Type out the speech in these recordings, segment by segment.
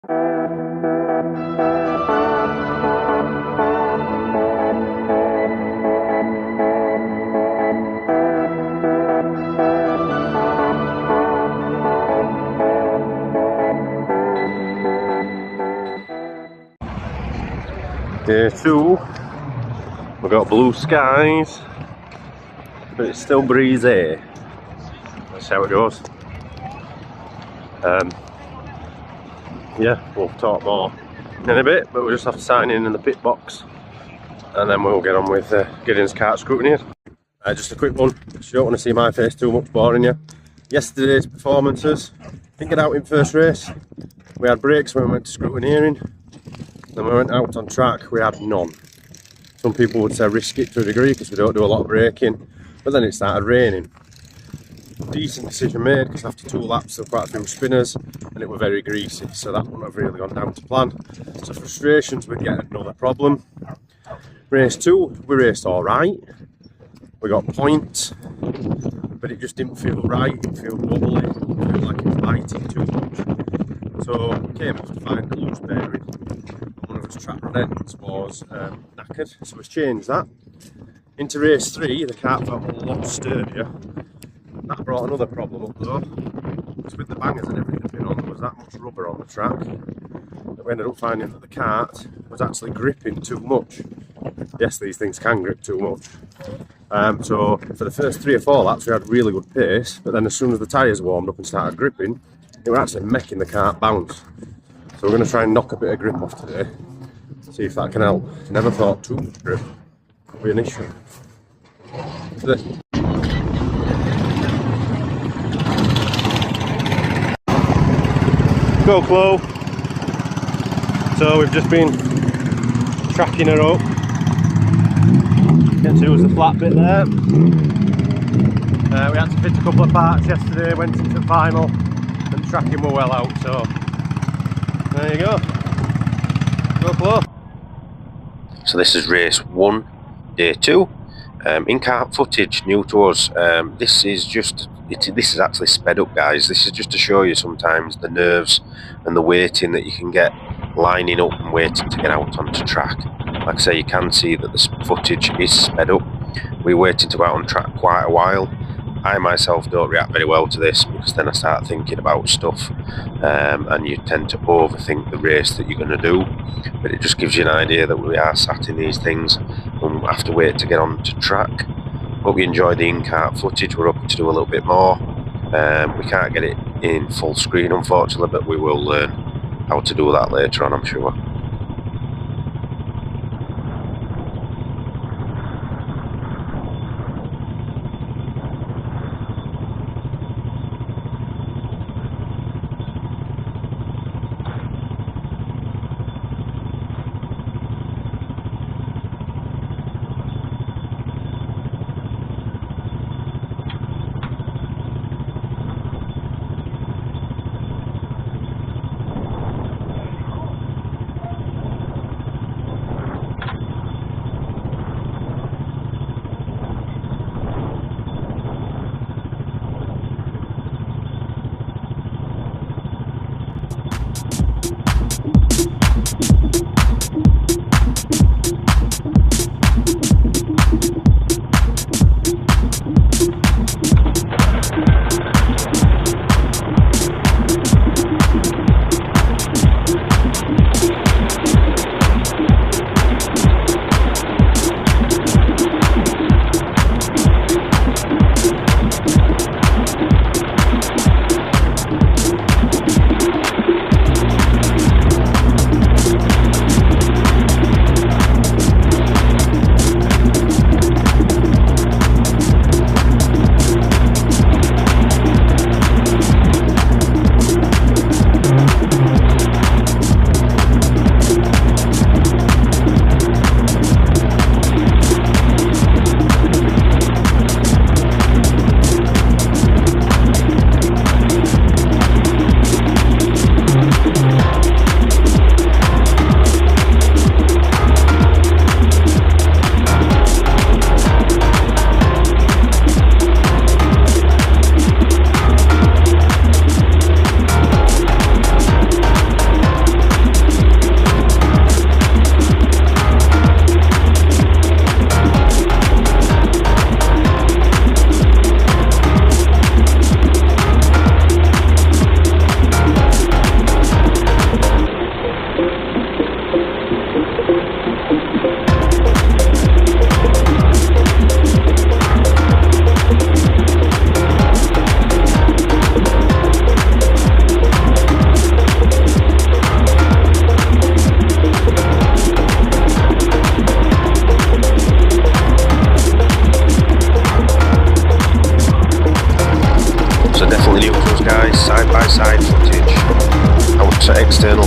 Day 2, we've got blue skies, but it's still breezy. That's how it goes. Yeah, we'll talk more in a bit, but we'll just have to sign in the pit box and then we'll get on with getting his kart scrutineered. Just a quick one, because you don't want to see my face too much boring you. Yesterday's performances, didn't get out in first race. We had brakes when we went to scrutineering. Then we went out on track, we had none. Some people would say risk it to a degree because we don't do a lot of braking, but then it started raining. Decent decision made because after 2 laps there were quite a few spinners and it were very greasy, so that wouldn't have really gone down to plan. So frustrations with yet another problem. Race 2, we raced alright. We got points, but it just didn't feel right, it didn't feel wobbly, it felt like it was biting too much. So we came off to find a loose bearing. One of its track run ends was knackered, so we've changed that. Into race 3, the kart felt a lot sturdier. That brought another problem up though, because with the bangers and everything being on, there was that much rubber on the track that we ended up finding that the kart was actually gripping too much. Yes, these things can grip too much. So for the first 3 or 4 laps we had really good pace, but then as soon as the tyres warmed up and started gripping, it was actually making the kart bounce. So we're going to try and knock a bit of grip off today, see if that can help. Never thought too much grip would be an issue. Go Chloe. So we've just been tracking her up. Get to use the flat bit there. We had to fit a couple of parts yesterday, went into the final, and tracking were well out, so there you go. Go Chloe. So this is race 1, day 2. In-kart footage, new to us. This is actually sped up, guys. This is just to show you sometimes the nerves and the waiting that you can get lining up and waiting to get out onto track. Like I say, you can see that the footage is sped up. We're waiting to go out on track quite a while. I myself don't react very well to this because then I start thinking about stuff and you tend to overthink the race that you're going to do. But it just gives you an idea that we are sat in these things and we have to wait to get on to track. Hope you enjoy the in-kart footage. We're hoping to do a little bit more. We can't get it in full screen unfortunately, but we will learn how to do that later on, I'm sure.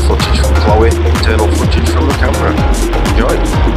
footage from Chloe, internal footage from the camera. Enjoy.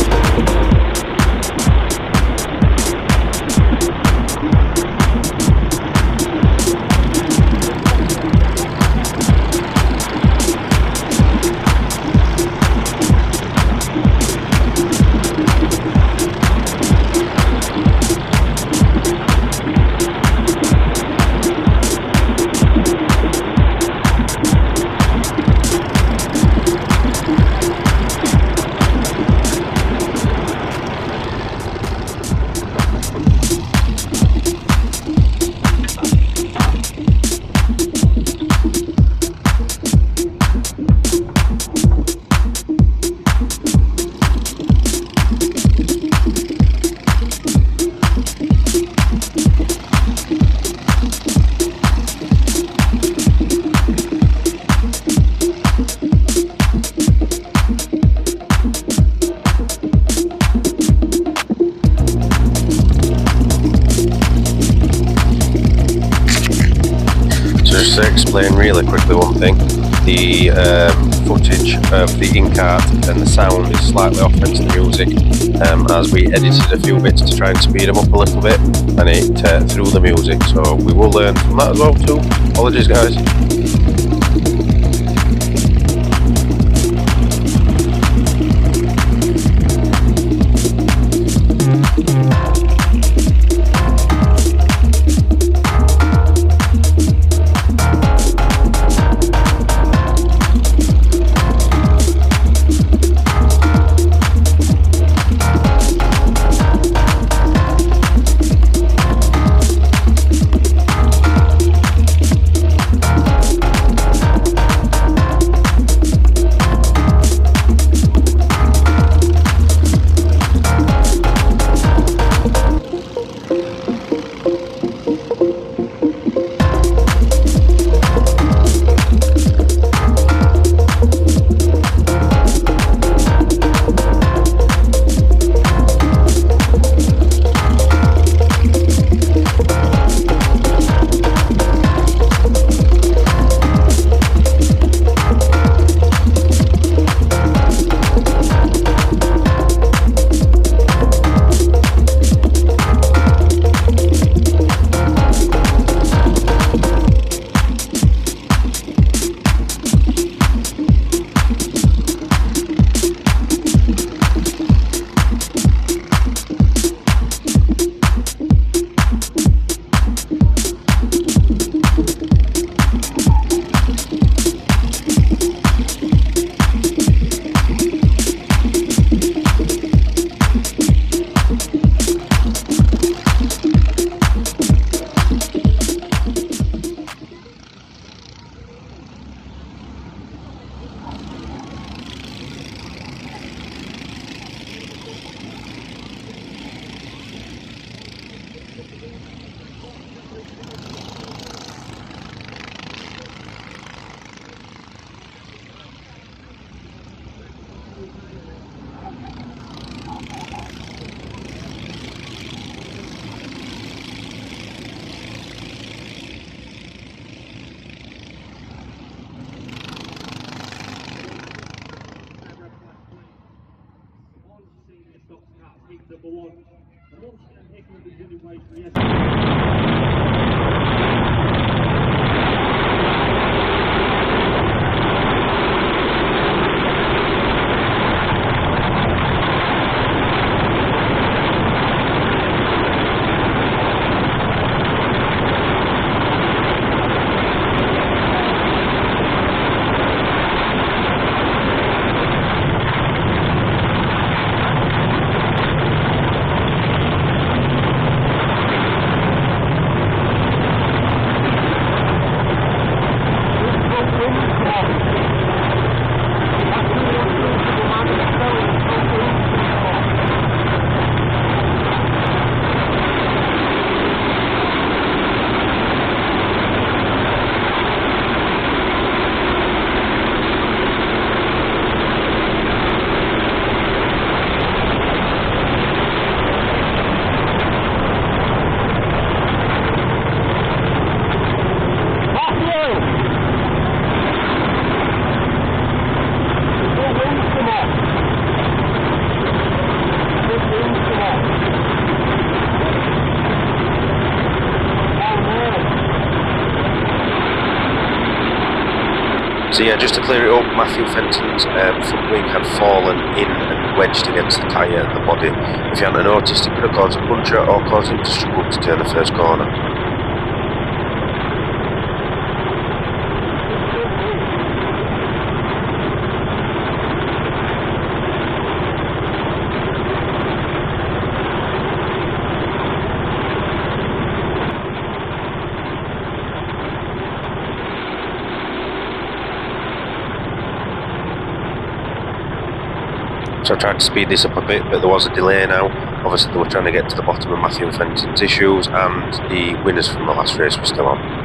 Just to explain really quickly one thing, the footage of the in-cart and the sound is slightly off hence the music, as we edited a few bits to try and speed them up a little bit, and it threw the music, so we will learn from that as well too. Apologies guys. So yeah, just to clear it up, Matthew Fenton's front wing had fallen in and wedged against the tyre and the body. If you hadn't noticed, it could have caused a puncture or caused him to struggle to turn the first corner. So I tried to speed this up a bit, but there was a delay now. Obviously they were trying to get to the bottom of Matthew Fenton's issues, and the winners from the last race were still on.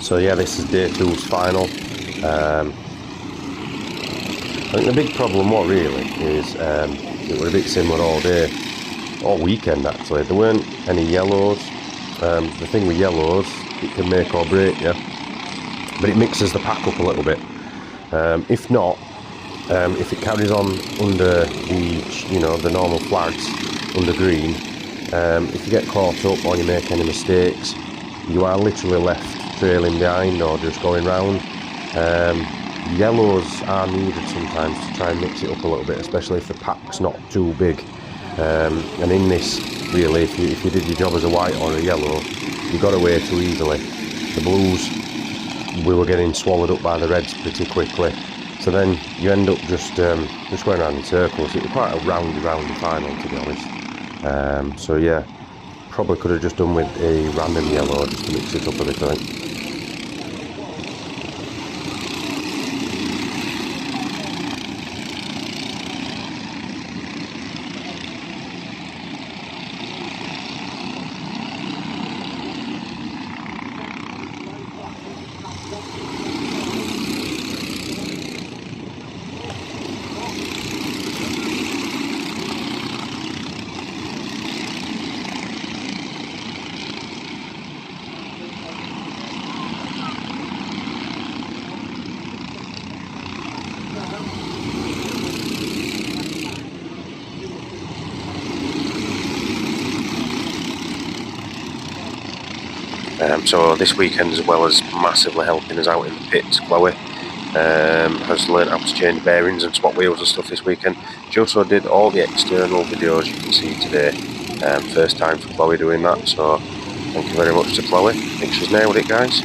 So yeah, this is day 2's final. I think the big problem was really is it was a bit similar all day, all weekend actually. There weren't any yellows. The thing with yellows, it can make or break you, but it mixes the pack up a little bit. If not, if it carries on under the normal flags under green, if you get caught up or you make any mistakes, you are literally left trailing behind or just going round. Yellows are needed sometimes to try and mix it up a little bit, especially if the pack's not too big. And in this, really, if you did your job as a white or a yellow, you got away too easily. The blues, we were getting swallowed up by the reds pretty quickly. So then you end up just going around in circles. It was quite a roundy final, to be honest. So yeah, probably could have just done with a random yellow just to mix it up a bit, I think. So this weekend, as well as massively helping us out in the pits, Chloe has learned how to change bearings and swap wheels and stuff this weekend. She also did all the external videos you can see today. First time for Chloe doing that, so thank you very much to Chloe. I think she's nailed it, guys.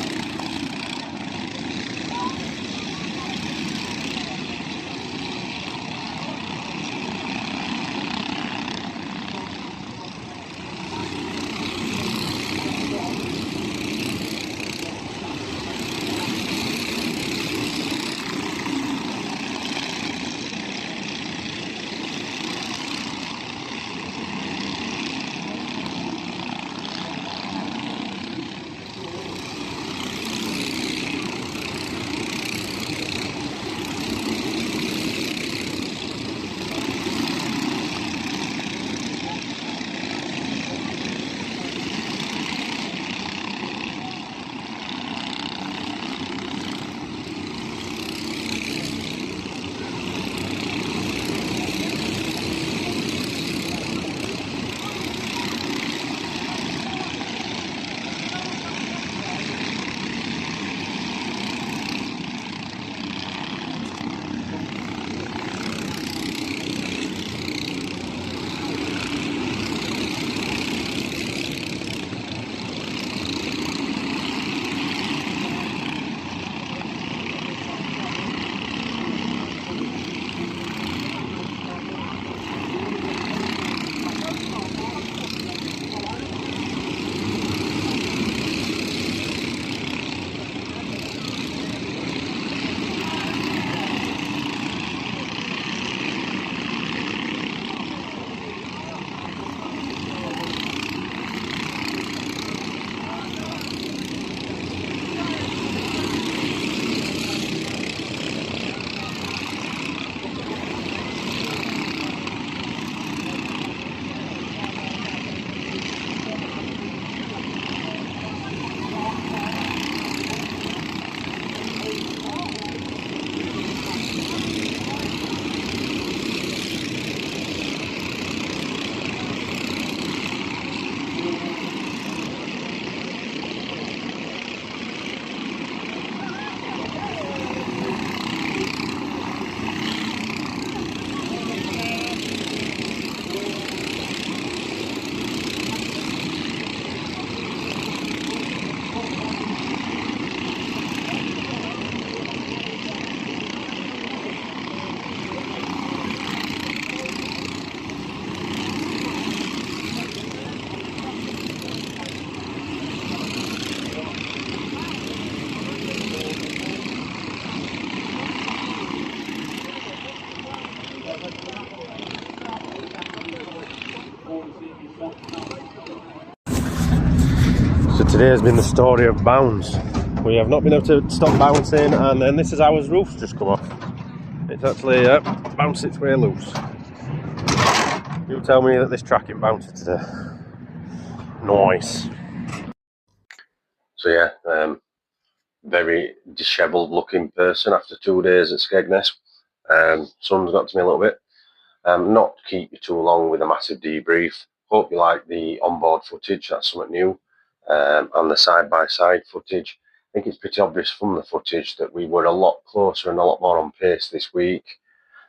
So today has been the story of bounds. we have not been able to stop bouncing, and then this is ours roof's just come off. It's actually bounced its way loose. You tell me that this track it bounced today. Nice. So yeah, very dishevelled looking person after 2 days at Skegness. Sun's got to me a little bit. Not to keep you too long with a massive debrief. Hope you like the onboard footage, that's something new. And the side-by-side footage. I think it's pretty obvious from the footage that we were a lot closer and a lot more on pace this week,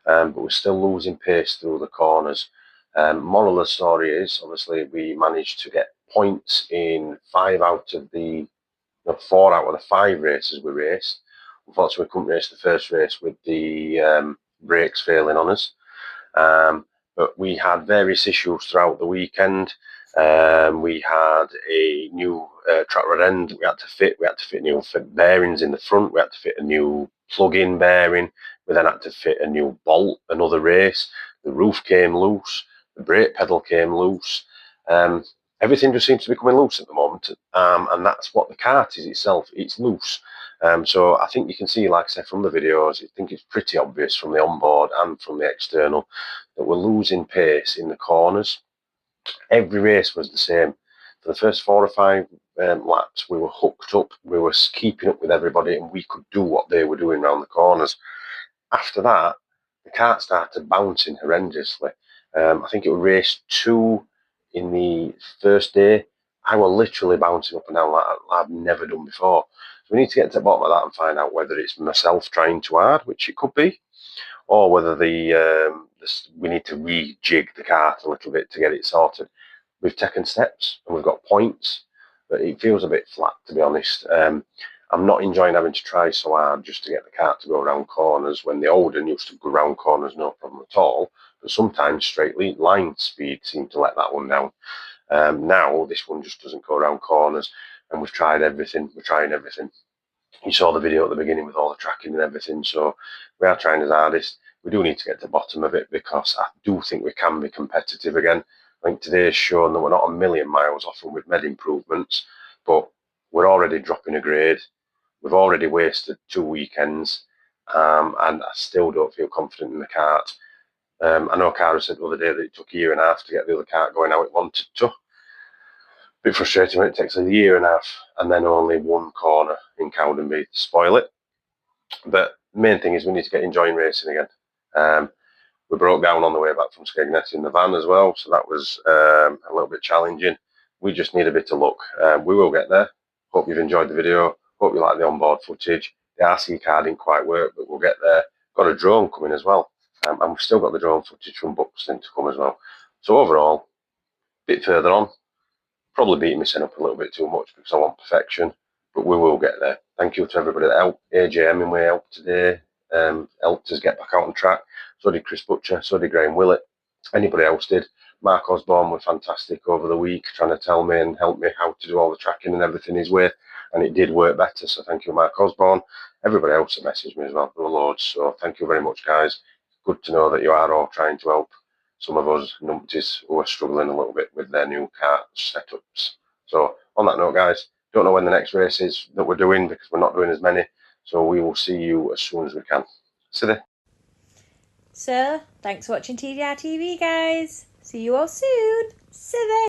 but we're still losing pace through the corners. Moral of the story is, obviously, we managed to get points in 4 out of the 5 races we raced. Unfortunately, we couldn't race the first race with the brakes failing on us. But we had various issues throughout the weekend. We had a new track rod end we had to fit. We had to fit new bearings in the front. We had to fit a new plug-in bearing. We then had to fit a new bolt, another race. The roof came loose. The brake pedal came loose. Everything just seems to be coming loose at the moment. And that's what the kart is itself. It's loose. So I think you can see, like I said, from the videos, I think it's pretty obvious from the onboard and from the external that we're losing pace in the corners. Every race was the same. For the first 4 or 5 laps, we were hooked up, we were keeping up with everybody, and we could do what they were doing around the corners. After that, the kart started bouncing horrendously. I think it was race 2 in the first day. I was literally bouncing up and down like I've never done before. So we need to get to the bottom of that and find out whether it's myself trying too hard, which it could be, or whether we need to rejig the kart a little bit to get it sorted. We've taken steps and we've got points, but it feels a bit flat, to be honest. I'm not enjoying having to try so hard just to get the kart to go around corners when the older used to go around corners no problem at all, but sometimes straight line speed seemed to let that one down. Now this one just doesn't go around corners, and we've tried everything. We're trying everything. You saw the video at the beginning with all the tracking and everything, so we are trying as hardest. We do need to get to the bottom of it because I do think we can be competitive again. I think today's shown that we're not a million miles off, and we've made improvements, but we're already dropping a grade. We've already wasted 2 weekends, and I still don't feel confident in the kart. I know Cara said the other day that it took a year and a half to get the other kart going how it wanted to. Bit frustrating when it takes a year and a half and then only 1 corner in Cowdenbeath to spoil it. But the main thing is we need to get enjoying racing again. We broke down on the way back from Skegness in the van as well, so that was a little bit challenging. We just need a bit of luck. We will get there. Hope you've enjoyed the video. Hope you like the onboard footage. The RC car didn't quite work, but we'll get there. Got a drone coming as well. And we've still got the drone footage from Buxton to come as well. So overall, a bit further on, probably beating myself up a little bit too much because I want perfection, but we will get there. Thank you to everybody that helped. AJ Hemingway helped today, helped us get back out on track. So did Chris Butcher, so did Graham Willett. Anybody else did. Mark Osborne was fantastic over the week, trying to tell me and help me how to do all the tracking and everything his way, and it did work better, so thank you, Mark Osborne. Everybody else that messaged me as well, there were loads, so thank you very much, guys. Good to know that you are all trying to help some of us numpties who are struggling a little bit with their new kart setups. So on that note, guys, don't know when the next race is that we're doing because we're not doing as many, so we will see you as soon as we can. See you. So, thanks for watching TDR TV, guys. See you all soon. See you.